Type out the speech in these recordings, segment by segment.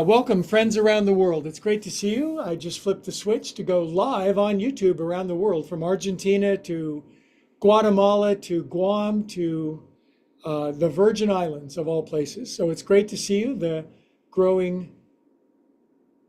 Welcome friends around the world. It's great to see you. I just flipped the switch to go live on YouTube around the world, from Argentina to Guatemala to Guam to the Virgin Islands of all places. So it's great to see you, the growing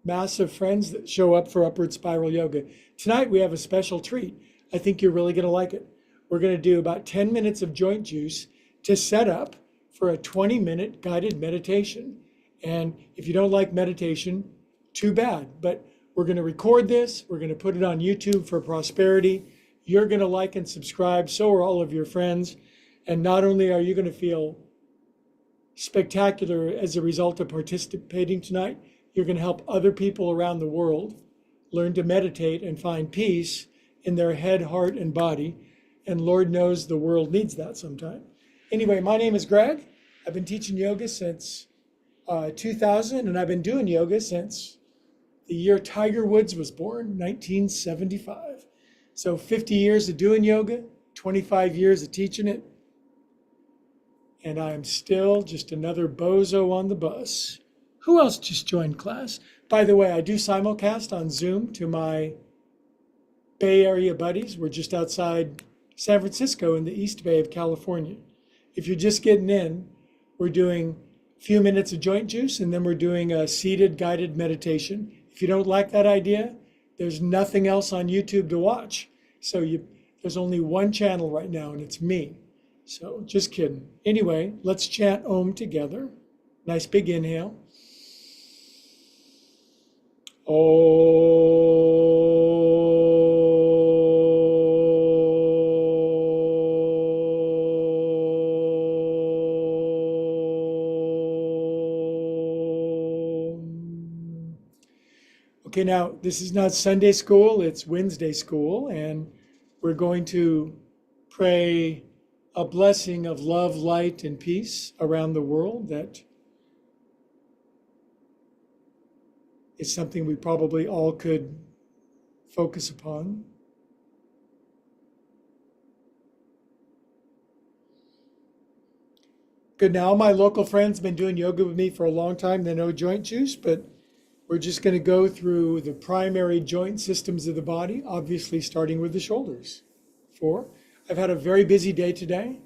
mass of friends that show up for Upward Spiral Yoga. Tonight we have a special treat. I think you're really going to like it. We're going to do about 10 minutes of joint juice to set up for a 20-minute guided meditation. And if you don't like meditation, too bad. But we're going to record this. We're going to put it on YouTube for prosperity. You're going to like and subscribe. So are all of your friends. And not only are you going to feel spectacular as a result of participating tonight, you're going to help other people around the world learn to meditate and find peace in their head, heart, and body. And Lord knows the world needs that sometime. Anyway, my name is Greg. I've been teaching yoga since 2000, and I've been doing yoga since the year Tiger Woods was born, 1975. So 50 years of doing yoga, 25 years of teaching it, and I'm still just another bozo on the bus. Who else just joined class? By the way, I do simulcast on Zoom to my Bay Area buddies. We're just outside San Francisco in the East Bay of California. If you're just getting in, we're doing a few minutes of joint juice, and then we're doing a seated guided meditation. If you don't like that idea, there's nothing else on YouTube to watch. So there's only one channel right now, and it's me. So just kidding. Anyway, let's chant Om together. Nice big inhale. Okay, now this is not Sunday school, it's Wednesday school, and we're going to pray a blessing of love, light, and peace around the world. That is something we probably all could focus upon. Good. Now, all my local friends have been doing yoga with me for a long time. They know joint juice, but we're just going to go through the primary joint systems of the body, obviously starting with the shoulders. I've had a very busy day today.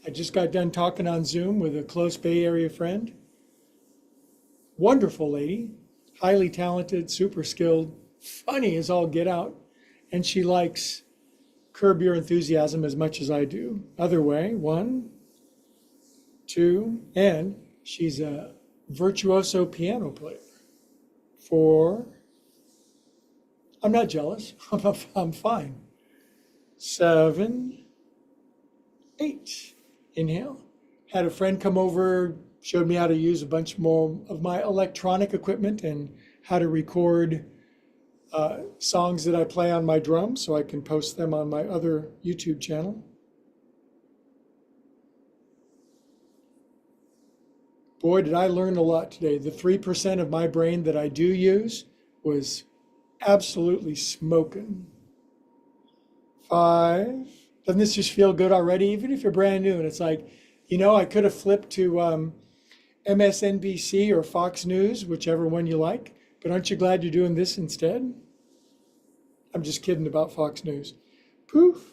I just got done talking on Zoom with a close Bay Area friend. Wonderful lady, highly talented, super skilled, funny as all get out. And she likes Curb Your Enthusiasm as much as I do. Other way, 1, 2, and she's a virtuoso piano player. 4, I'm not jealous, I'm fine. 7, 8, inhale. Had a friend come over, showed me how to use a bunch more of my electronic equipment and how to record songs that I play on my drums so I can post them on my other YouTube channel. Boy, did I learn a lot today. The 3% of my brain that I do use was absolutely smoking. 5, doesn't this just feel good already? Even if you're brand new and it's like, I could have flipped to MSNBC or Fox News, whichever one you like, but aren't you glad you're doing this instead? I'm just kidding about Fox News. Poof.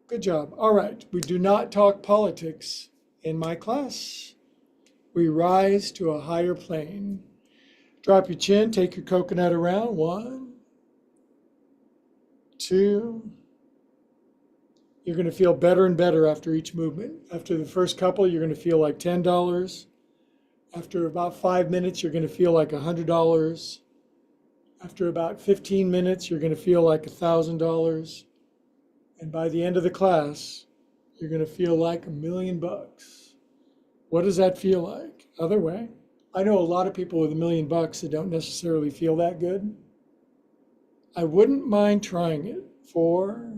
Good job. All right, we do not talk politics in my class. We rise to a higher plane. Drop your chin, take your coconut around. 1, 2. You're going to feel better and better after each movement. After the first couple, you're going to feel like $10. After about 5 minutes, you're going to feel like $100. After about 15 minutes, you're going to feel like $1,000. And by the end of the class, you're going to feel like $1 million. What does that feel like? Other way. I know a lot of people with $1 million that don't necessarily feel that good. I wouldn't mind trying it. 4,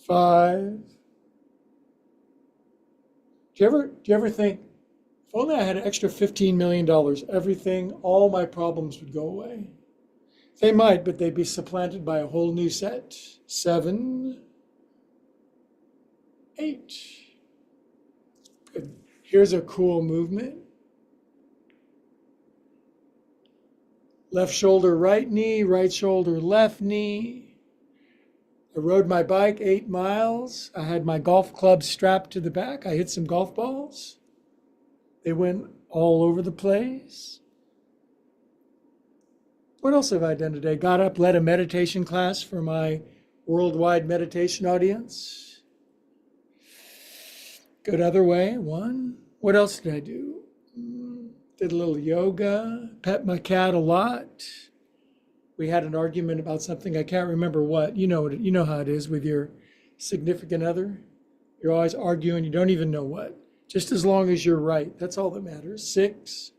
5. Do you ever think, if only I had an extra $15 million, all my problems would go away? They might, but they'd be supplanted by a whole new set. 7, 8. Good. Here's a cool movement. Left shoulder, right knee, right shoulder, left knee. I rode my bike 8 miles. I had my golf club strapped to the back. I hit some golf balls. They went all over the place. What else have I done today? Got up, led a meditation class for my worldwide meditation audience. Good other way, one. What else did I do? Did a little yoga, pet my cat a lot. We had an argument about something, I can't remember what. You know how it is with your significant other. You're always arguing, you don't even know what. Just as long as you're right, that's all that matters. 6.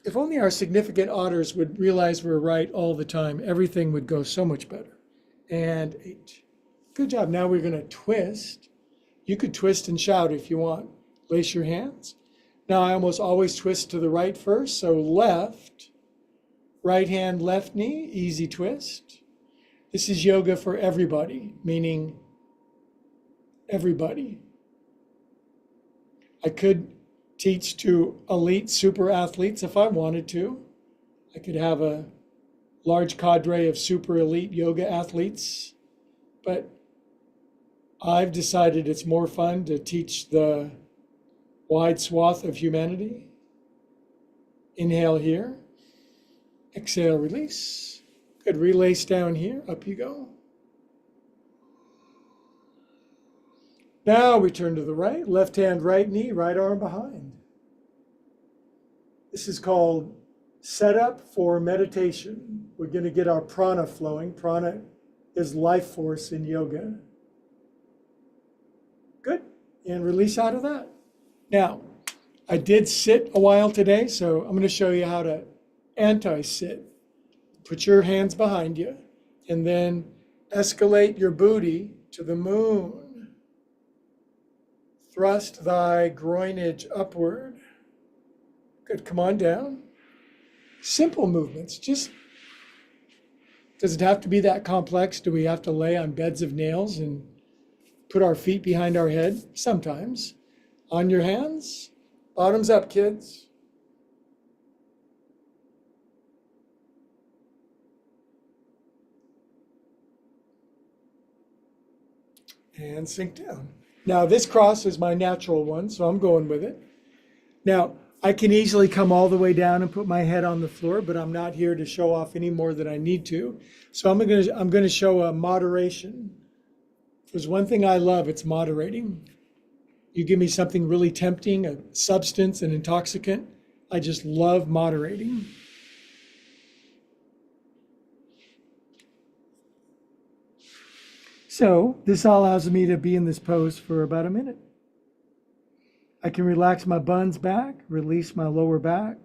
If only our significant others would realize we're right all the time, everything would go so much better. And 8. Good job. Now we're going to twist. You could twist and shout if you want. Lace your hands. Now I almost always twist to the right first. So left, right hand, left knee, easy twist. This is yoga for everybody, meaning everybody. I could teach to elite super athletes if I wanted to. I could have a large cadre of super elite yoga athletes, but I've decided it's more fun to teach the wide swath of humanity. Inhale here, exhale, release. Good, relace down here, up you go. Now we turn to the right, left hand, right knee, right arm behind. This is called setup for meditation. We're going to get our prana flowing. Prana is life force in yoga. Good, and release out of that. Now, I did sit a while today, so I'm going to show you how to anti-sit. Put your hands behind you, and then escalate your booty to the moon. Thrust thy groinage upward. Good, come on down. Simple movements, just, does it have to be that complex? Do we have to lay on beds of nails and put our feet behind our head? Sometimes. On your hands, bottoms up, kids. And sink down. Now this cross is my natural one, so I'm going with it. Now, I can easily come all the way down and put my head on the floor, but I'm not here to show off any more than I need to. So I'm going to show a moderation. If there's one thing I love, it's moderating. You give me something really tempting, a substance, an intoxicant, I just love moderating. So this allows me to be in this pose for about a minute. I can relax my buns back, release my lower back,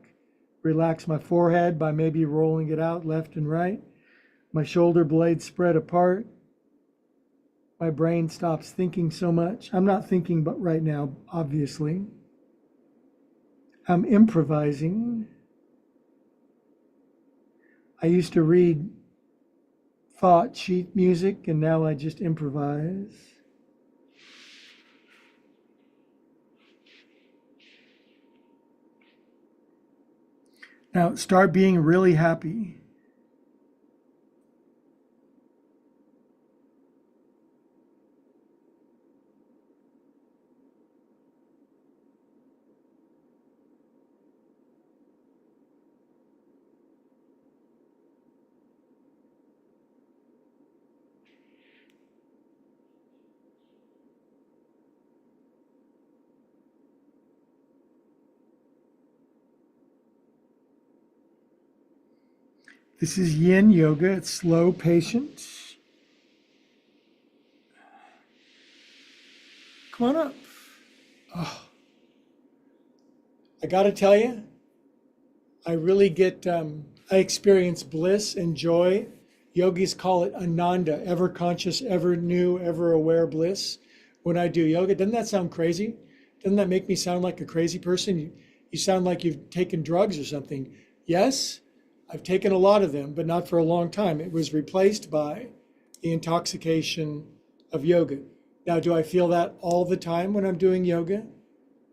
relax my forehead by maybe rolling it out left and right. My shoulder blades spread apart. My brain stops thinking so much. I'm not thinking but right now, obviously. I'm improvising. I used to read thought sheet music, and now I just improvise. Now start being really happy. This is yin yoga. It's slow, patient. Come on up. Oh. I got to tell you, I really get, I experience bliss and joy. Yogis call it ananda, ever conscious, ever new, ever aware bliss. When I do yoga, doesn't that sound crazy? Doesn't that make me sound like a crazy person? You sound like you've taken drugs or something. Yes, I've taken a lot of them, but not for a long time. It was replaced by the intoxication of yoga. Now, do I feel that all the time when I'm doing yoga?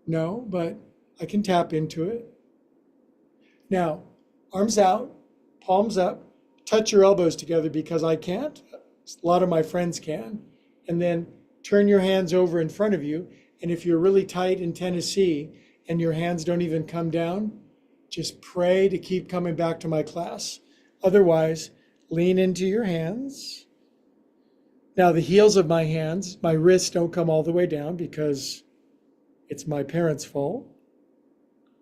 No, but I can tap into it. Now, arms out, palms up, touch your elbows together because I can't. A lot of my friends can. And then turn your hands over in front of you. And if you're really tight in Tennessee and your hands don't even come down, just pray to keep coming back to my class. Otherwise, lean into your hands. Now, the heels of my hands, my wrists don't come all the way down because it's my parents' fault.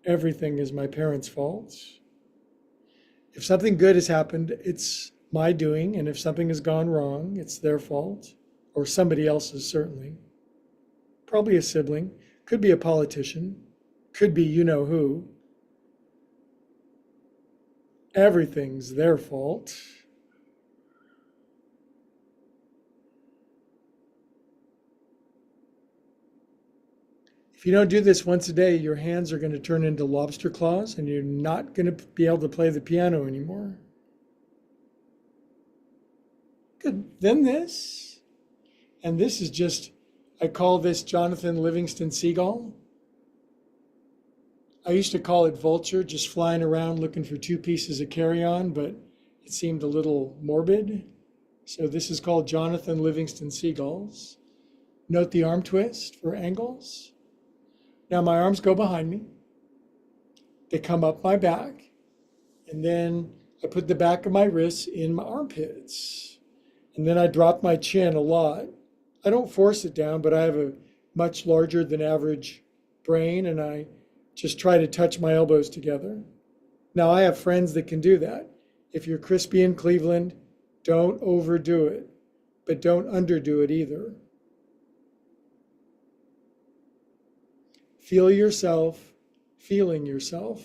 Everything is my parents' fault. If something good has happened, it's my doing. And if something has gone wrong, it's their fault, or somebody else's, certainly. Probably a sibling, could be a politician, could be you know who. Everything's their fault. If you don't do this once a day, your hands are going to turn into lobster claws and you're not going to be able to play the piano anymore. Good. Then this. And this is just, I call this Jonathan Livingston Seagull. I used to call it vulture, just flying around looking for two pieces of carry-on, but it seemed a little morbid. So this is called Jonathan Livingston Seagulls. Note the arm twist for angles. Now my arms go behind me. They come up my back. And then I put the back of my wrists in my armpits. And then I drop my chin a lot. I don't force it down, but I have a much larger than average brain, and I just try to touch my elbows together. Now I have friends that can do that. If you're crispy in Cleveland, don't overdo it, but don't underdo it either. Feel yourself feeling yourself.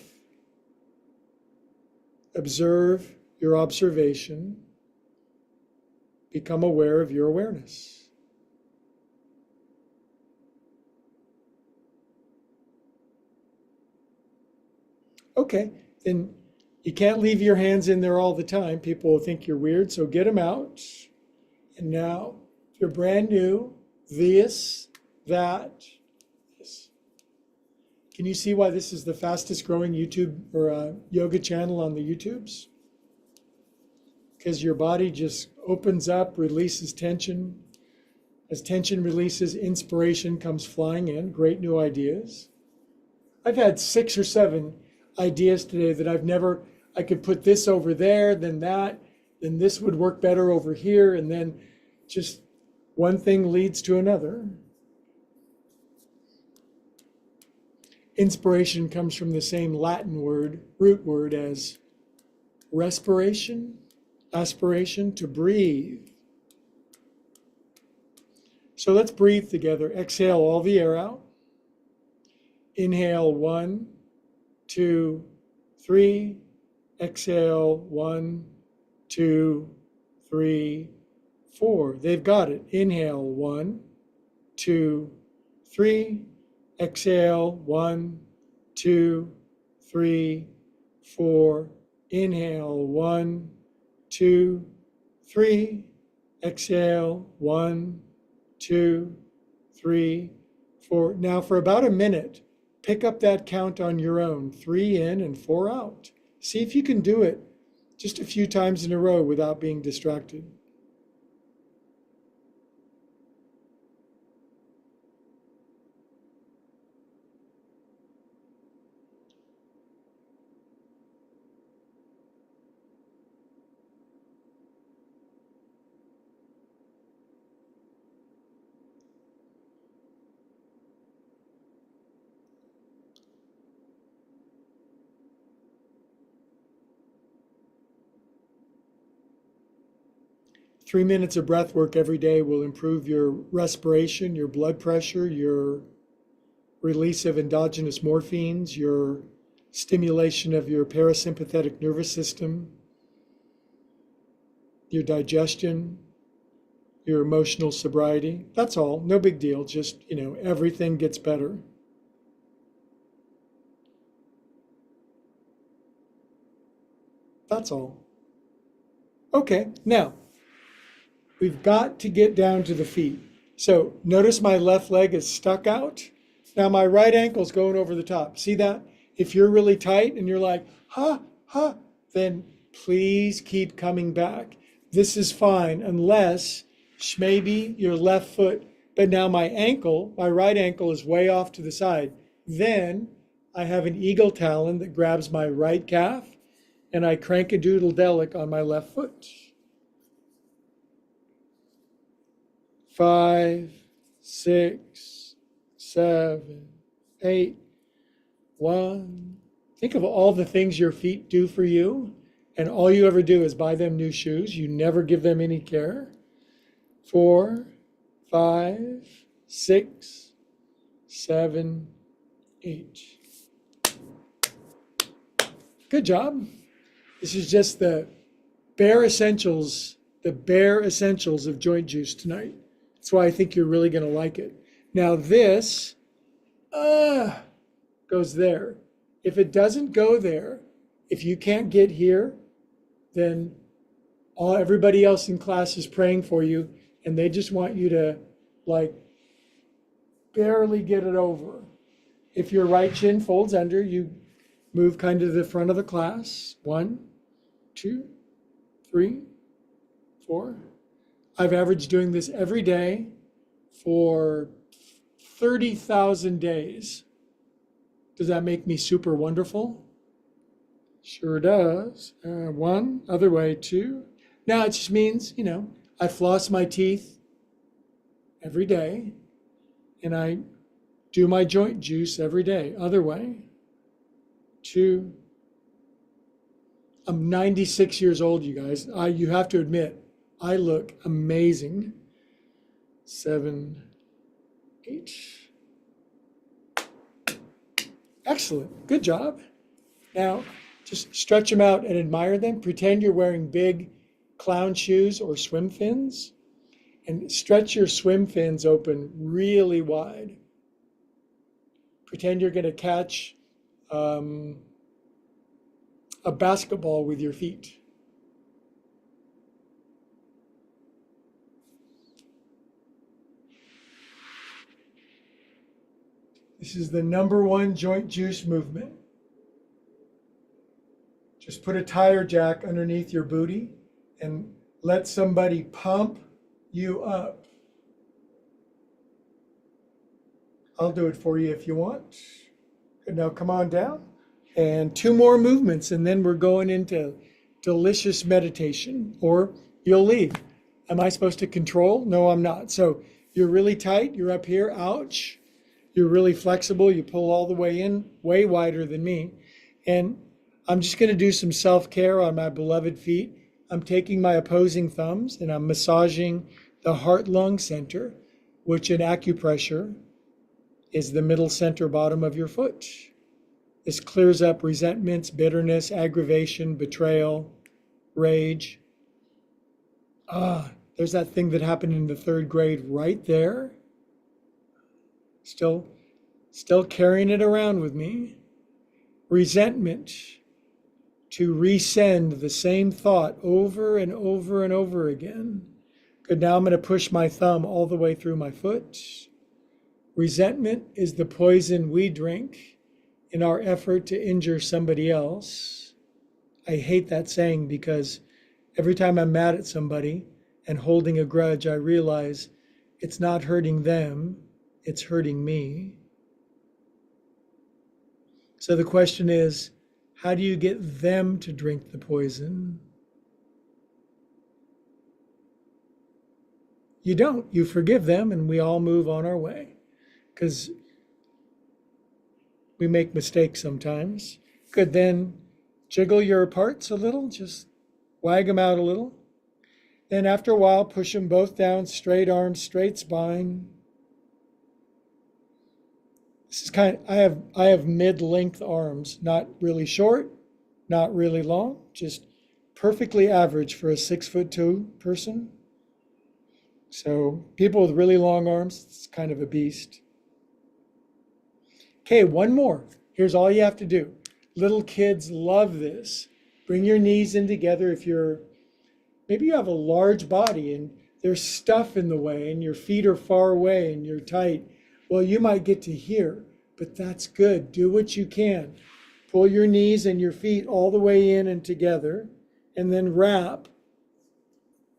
Observe your observation. Become aware of your awareness. Okay, then you can't leave your hands in there all the time. People will think you're weird, so get them out. And now, if you're brand new, this, that, this. Can you see why this is the fastest growing YouTube or yoga channel on the YouTubes? Because your body just opens up, releases tension. As tension releases, inspiration comes flying in, great new ideas. I've had 6 or 7 ideas today that I could put this over there, then that, then this would work better over here, and then just one thing leads to another. Inspiration comes from the same Latin root word as respiration, aspiration, to breathe. So let's breathe together. Exhale all the air out. Inhale 1, 2, 3. Exhale 1, 2, 3, 4. They've got it. Inhale 1, 2, 3. Exhale 1, 2, 3, 4. Inhale 1, 2, 3. Exhale 1, 2, 3, 4. Now for about a minute, pick up that count on your own. 3 in and 4 out. See if you can do it just a few times in a row without being distracted. Three minutes of breath work every day will improve your respiration, your blood pressure, your release of endogenous morphines, your stimulation of your parasympathetic nervous system, your digestion, your emotional sobriety. That's all. No big deal. Just, everything gets better. That's all. Okay, now, we've got to get down to the feet. So notice my left leg is stuck out. Now my right ankle's going over the top. See that? If you're really tight and you're like, then please keep coming back. This is fine unless maybe your left foot, but now my right ankle is way off to the side. Then I have an eagle talon that grabs my right calf and I crank a doodle delic on my left foot. 5, 6, 7, 8, 1. Think of all the things your feet do for you, and all you ever do is buy them new shoes. You never give them any care. 4, 5, 6, 7, 8. Good job. This is just the bare essentials of joint juice tonight. That's why I think you're really going to like it. Now this goes there. If it doesn't go there, if you can't get here, then everybody else in class is praying for you, and they just want you to like barely get it over. If your right shin folds under, you move kind of to the front of the class. 1, 2, 3, 4. I've averaged doing this every day for 30,000 days. Does that make me super wonderful? Sure does. 1, other way, 2. Now it just means, I floss my teeth every day and I do my joint juice every day. Other way, 2. I'm 96 years old, you guys. You have to admit, I look amazing. 7, 8. Excellent. Good job. Now, just stretch them out and admire them. Pretend you're wearing big clown shoes or swim fins, and stretch your swim fins open really wide. Pretend you're going to catch a basketball with your feet. This is the #1 joint juice movement. Just put a tire jack underneath your booty and let somebody pump you up. I'll do it for you if you want. Good, now come on down. And 2 more movements, and then we're going into delicious meditation, or you'll leave. Am I supposed to control? No, I'm not. So you're really tight, you're up here, ouch. You're really flexible, you pull all the way in, way wider than me. And I'm just going to do some self-care on my beloved feet. I'm taking my opposing thumbs and I'm massaging the heart-lung center, which in acupressure is the middle center bottom of your foot. This clears up resentments, bitterness, aggravation, betrayal, rage. There's that thing that happened in the 3rd grade right there. Still carrying it around with me. Resentment, to resend the same thought over and over and over again. Good, now I'm going to push my thumb all the way through my foot. Resentment is the poison we drink in our effort to injure somebody else. I hate that saying because every time I'm mad at somebody and holding a grudge, I realize it's not hurting them, it's hurting me. So the question is, how do you get them to drink the poison? You don't. You forgive them and we all move on our way. Because we make mistakes sometimes. Good, then jiggle your parts a little, just wag them out a little. Then after a while, push them both down, straight arms, straight spine. This is I have mid-length arms, not really short, not really long, just perfectly average for a 6'2" person. So people with really long arms, it's kind of a beast. Okay, one more. Here's all you have to do. Little kids love this. Bring your knees in together. Maybe you have a large body and there's stuff in the way and your feet are far away and you're tight, well, you might get to here, but that's good. Do what you can. Pull your knees and your feet all the way in and together, and then wrap,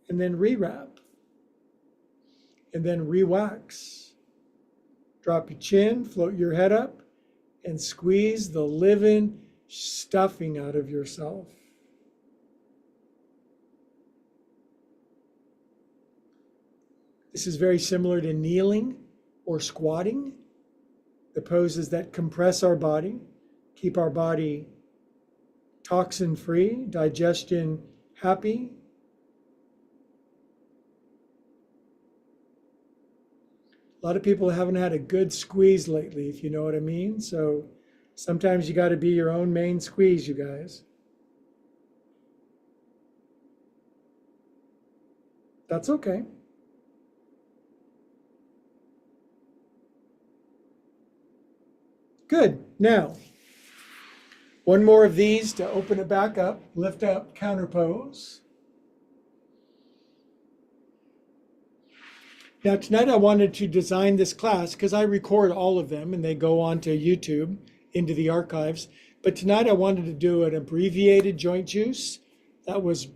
and then re-wrap, and then re-wax. Drop your chin, float your head up, and squeeze the living stuffing out of yourself. This is very similar to kneeling or squatting, the poses that compress our body, keep our body toxin-free, digestion happy. A lot of people haven't had a good squeeze lately, if you know what I mean. So sometimes you got to be your own main squeeze, you guys. That's okay. Good. Now, one more of these to open it back up. Lift up, counter pose. Now, tonight I wanted to design this class because I record all of them and they go on to YouTube into the archives. But tonight I wanted to do an abbreviated joint juice. That was,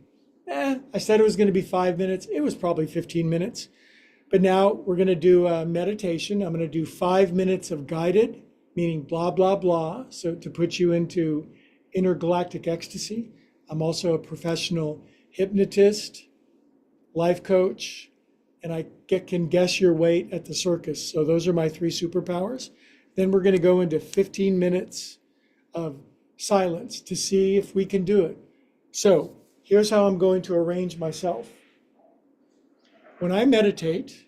I said it was going to be 5 minutes. It was probably 15 minutes. But now we're going to do a meditation. I'm going to do 5 minutes of guided, meaning blah, blah, blah. So to put you into intergalactic ecstasy. I'm also a professional hypnotist, life coach, and I can guess your weight at the circus. So those are my 3 superpowers. Then we're going to go into 15 minutes of silence to see if we can do it. So here's how I'm going to arrange myself. When I meditate,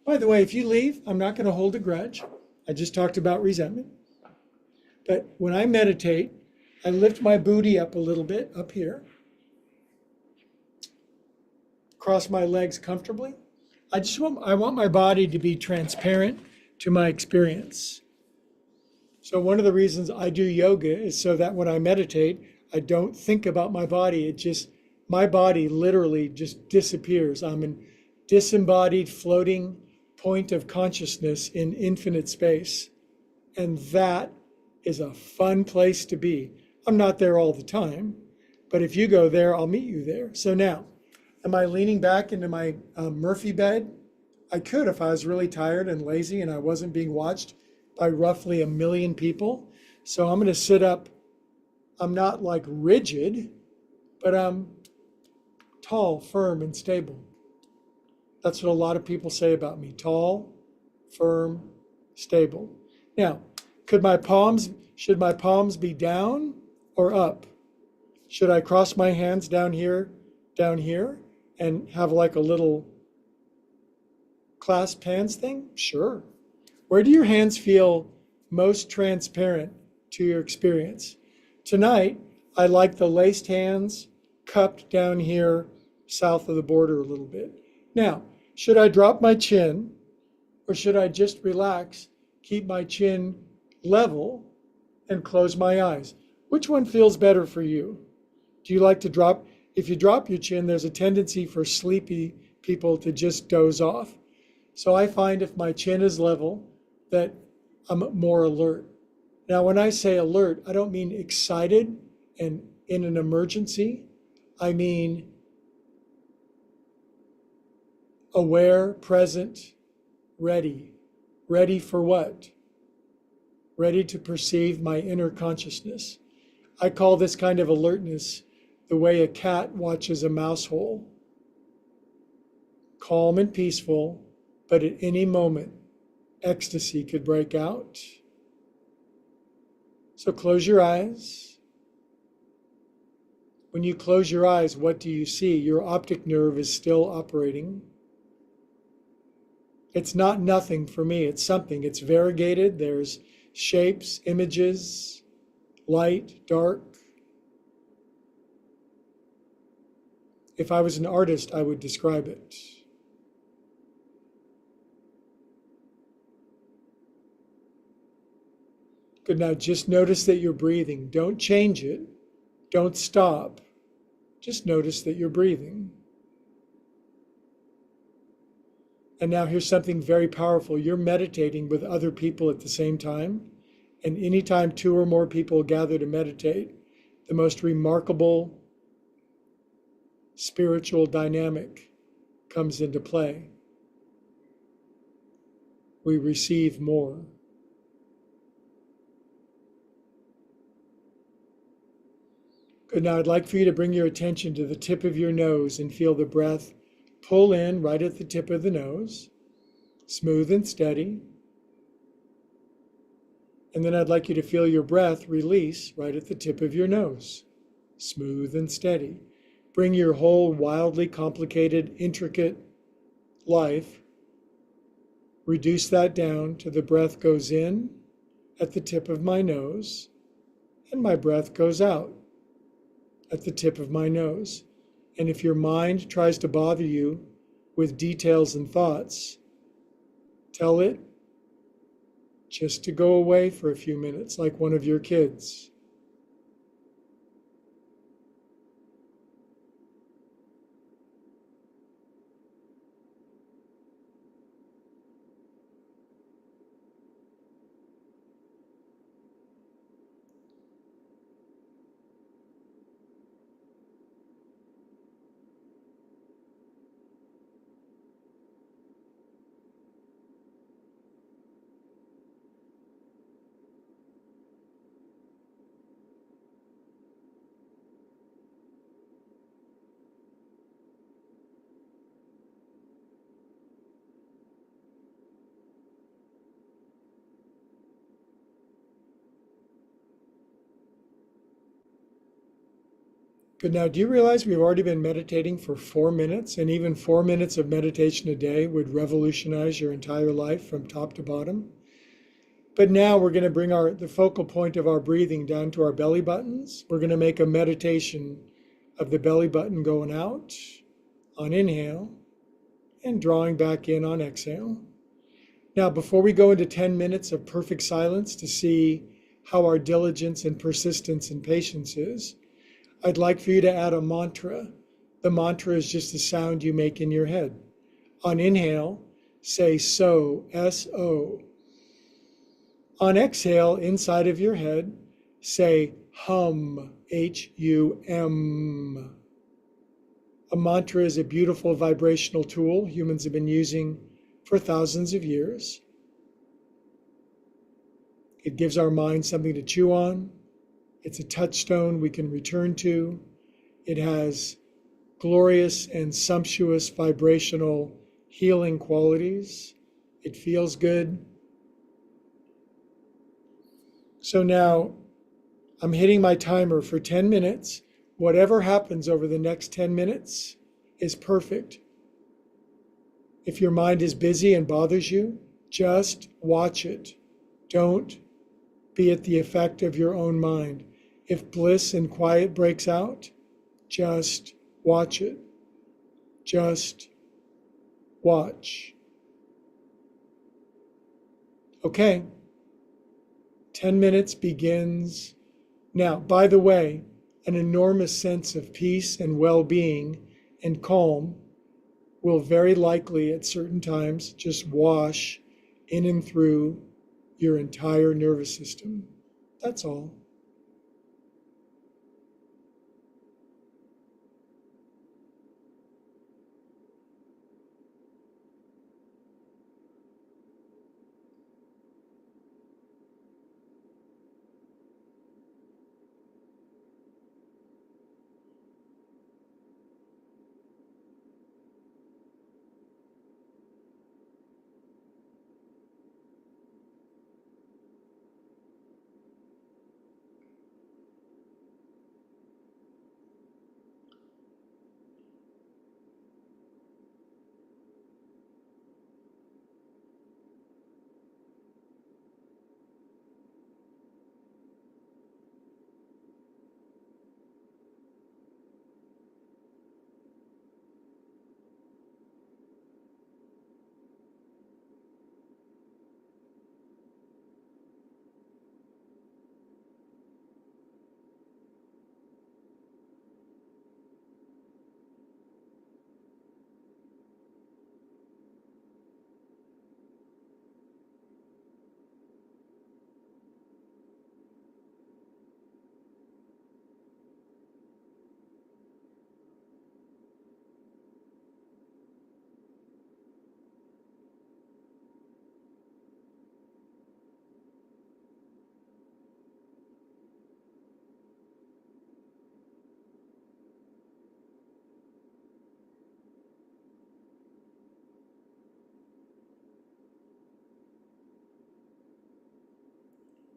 by the way, if you leave, I'm not going to hold a grudge. I just talked about resentment. But when I meditate, I lift my booty up a little bit up here, cross my legs comfortably. I want my body to be transparent to my experience. So one of the reasons I do yoga is so that when I meditate, I don't think about my body. My body literally just disappears. I'm a disembodied floating point of consciousness in infinite space. And that is a fun place to be. I'm not there all the time, but if you go there, I'll meet you there. So now, am I leaning back into my Murphy bed? I could if I was really tired and lazy and I wasn't being watched by roughly 1 million people. So I'm going to sit up. I'm not like rigid, but I'm tall, firm, and stable. That's what a lot of people say about me. Tall, firm, stable. Now, should my palms be down or up? Should I cross my hands down here, and have like a little clasped hands thing? Sure. Where do your hands feel most transparent to your experience? Tonight, I like the laced hands cupped down here south of the border a little bit. Now, should I drop my chin or should I just relax, keep my chin level and close my eyes? Which one feels better for you? Do you like to drop? If you drop your chin, there's a tendency for sleepy people to just doze off. So I find if my chin is level, that I'm more alert. Now, when I say alert, I don't mean excited and in an emergency. I mean aware, present, ready. Ready for what? Ready to perceive my inner consciousness. I call this kind of alertness the way a cat watches a mouse hole. Calm and peaceful, but at any moment, ecstasy could break out. So close your eyes. When you close your eyes, what do you see? Your optic nerve is still operating. It's not nothing for me, it's something. It's variegated. There's shapes, images, light, dark. If I was an artist, I would describe it. Good. Now just notice that you're breathing. Don't change it. Don't stop. Just notice that you're breathing. And now here's something very powerful. You're meditating with other people at the same time. And anytime two or more people gather to meditate, the most remarkable spiritual dynamic comes into play. We receive more. Good. Now I'd like for you to bring your attention to the tip of your nose and feel the breath pull in right at the tip of the nose, smooth and steady. And then I'd like you to feel your breath release right at the tip of your nose, smooth and steady. Bring your whole wildly complicated, intricate life, reduce that down to the breath goes in at the tip of my nose, and my breath goes out at the tip of my nose. And if your mind tries to bother you with details and thoughts, tell it just to go away for a few minutes, like one of your kids. Good. Now, do you realize we've already been meditating for 4 minutes, and even 4 minutes of meditation a day would revolutionize your entire life from top to bottom? But now we're going to bring the focal point of our breathing down to our belly buttons. We're going to make a meditation of the belly button going out on inhale and drawing back in on exhale. Now, before we go into 10 minutes of perfect silence to see how our diligence and persistence and patience is, I'd like for you to add a mantra. The mantra is just a sound you make in your head. On inhale, say so, S-O. On exhale, inside of your head, say hum, H-U-M. A mantra is a beautiful vibrational tool humans have been using for thousands of years. It gives our mind something to chew on. It's a touchstone we can return to. It has glorious and sumptuous vibrational healing qualities. It feels good. So now I'm hitting my timer for 10 minutes. Whatever happens over the next 10 minutes is perfect. If your mind is busy and bothers you, just watch it. Don't be at the effect of your own mind. If bliss and quiet breaks out, just watch it. Just watch. Okay. 10 minutes begins now. By the way, an enormous sense of peace and well-being and calm will very likely at certain times just wash in and through your entire nervous system. That's all.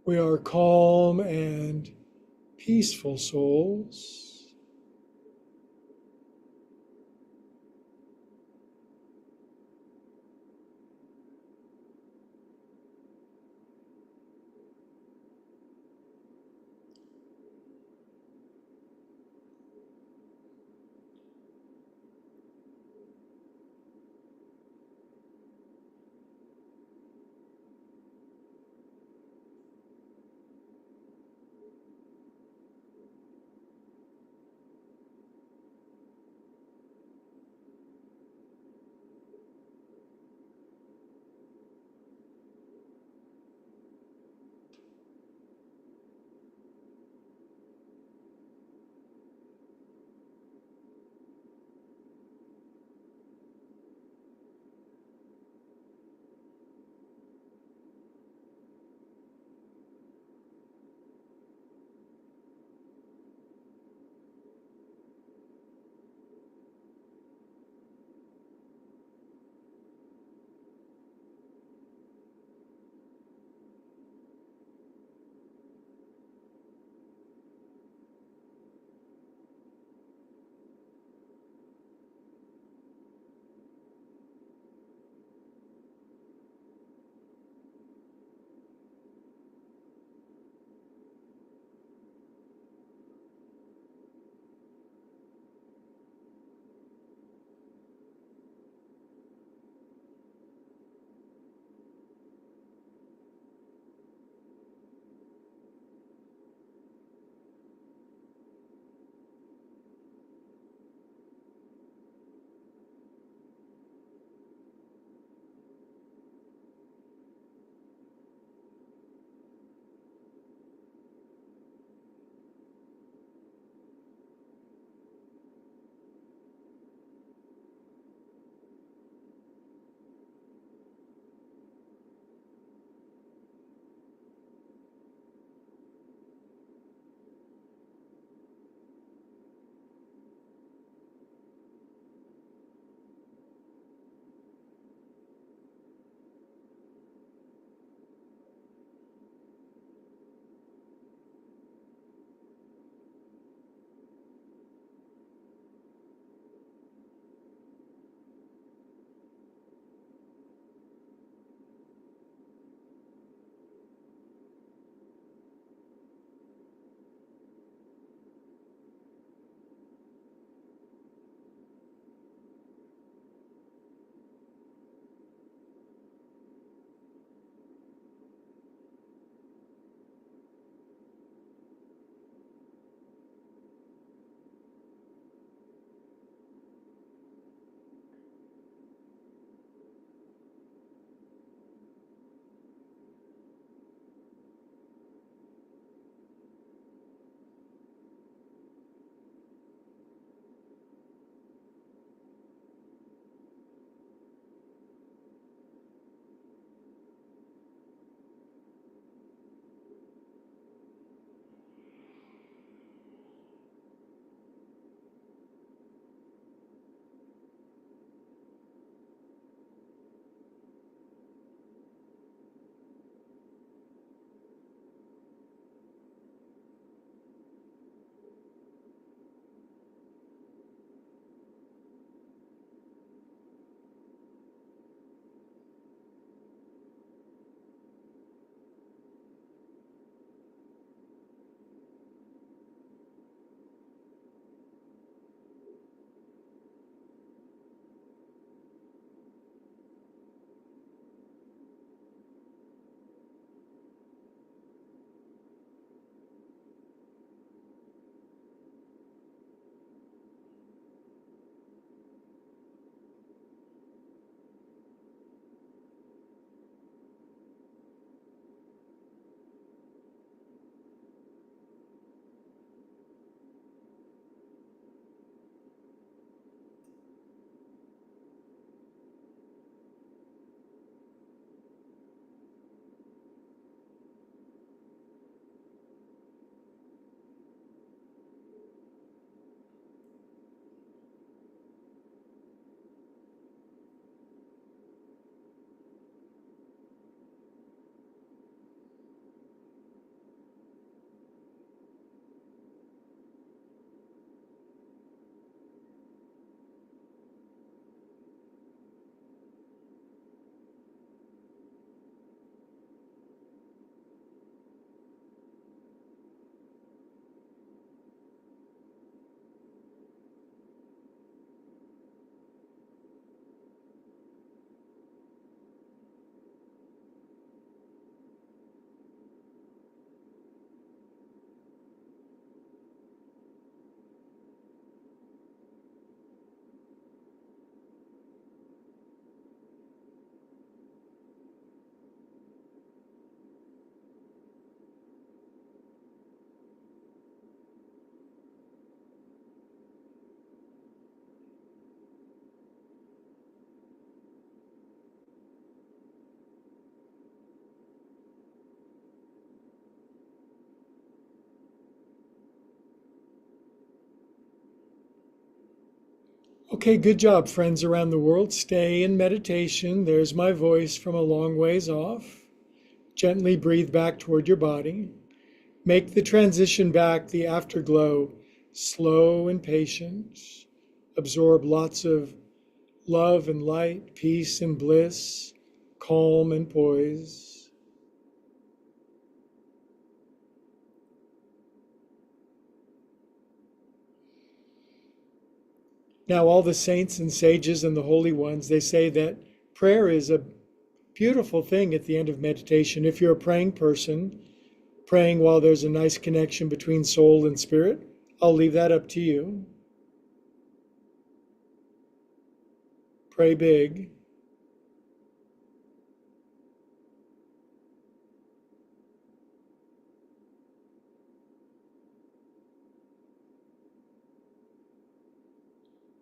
We are calm and peaceful souls. Okay, good job, friends around the world. Stay in meditation. There's my voice from a long ways off. Gently breathe back toward your body. Make the transition back, the afterglow, slow and patient. Absorb lots of love and light, peace and bliss, calm and poise. Now, all the saints and sages and the holy ones, they say that prayer is a beautiful thing at the end of meditation. If you're a praying person, praying while there's a nice connection between soul and spirit, I'll leave that up to you. Pray big.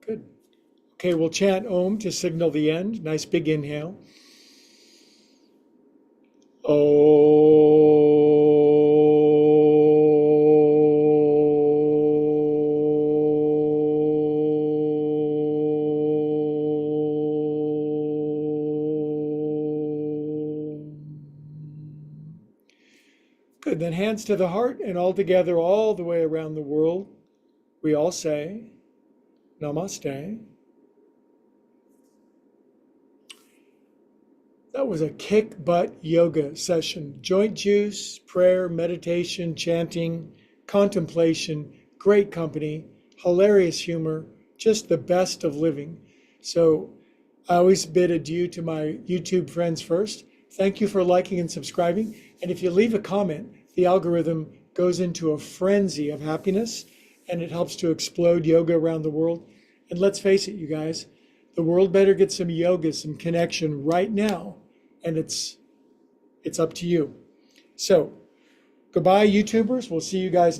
Good. Okay, we'll chant Om to signal the end. Nice big inhale. Good. Then hands to the heart, and all together, all the way around the world, we all say Namaste. That was a kick butt yoga session. Joint juice, prayer, meditation, chanting, contemplation, great company, hilarious humor, just the best of living. So I always bid adieu to my YouTube friends first. Thank you for liking and subscribing. And if you leave a comment, the algorithm goes into a frenzy of happiness and it helps to explode yoga around the world. And let's face it, you guys, the world better get some yoga, some connection right now. And it's up to you. So goodbye, YouTubers. We'll see you guys next.